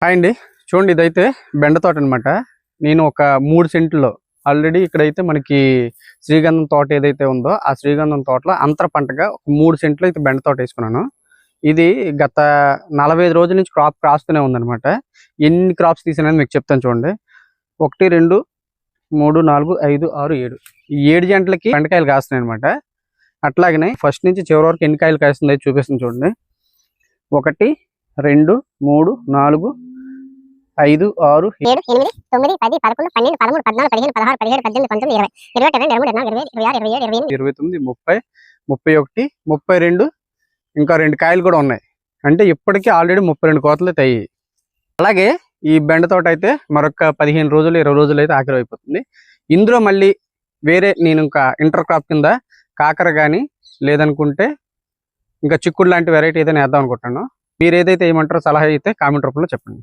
Hi అండి, చూడండి ఇదైతే బెండ తోట అనమాట. నేను ఒక 3 సెంట్లో ఆల్రెడీ ఇక్కడైతే మనకి శ్రీగంధం తోట ఏదైతే ఉందో ఆ శ్రీగంధం తోటలో అంతర పంటగా 3 సెంట్లో అయితే బెండ తోట వేసుకున్నాను. ఇది గత 45 రోజుల నుంచి క్రాప్ కాస్తూనే ఉందన్నమాట. ఎన్ని క్రాప్స్ తీసానని మీకు చెప్తాను చూడండి. 1 2 3 4 5 6 7 ఈ 7 జంటలకి బెండకాయలు కాస్తున్నాయి అనమాట. అట్లాగనే ఫస్ట్ నుంచి చివరి వరకు ఎన్ని కాయలు కాస్తుందో చూపిస్తుంది చూడండి. 1 2 3 4 5 6 7 8 9 10 11 12 13 14 15 16 17 18 19 20 21 22 23 24 25 26 27 29 30 31 32 ఇంకా 2 కాయలు కూడా ఉన్నాయి. అంటే ఇప్పటికీ ఆల్రెడీ 32 కోతలు అయితే అయ్యాయి. అలాగే ఈ బెండ తోట అయితే మరొక 15 రోజులు 20 రోజులు అయితే ఆఖరి అయిపోతుంది. ఇందులో మళ్ళీ వేరే నేను ఇంకా ఇంటర్ క్రాప్ కింద కాకర కానీ లేదనుకుంటే ఇంకా చిక్కుడు లాంటి వెరైటీ ఏదైనా వేద్దాం అనుకుంటున్నాను. మీరు ఏదైతే ఏమంటారో సలహా అయితే కామెంట్ రూపంలో చెప్పండి.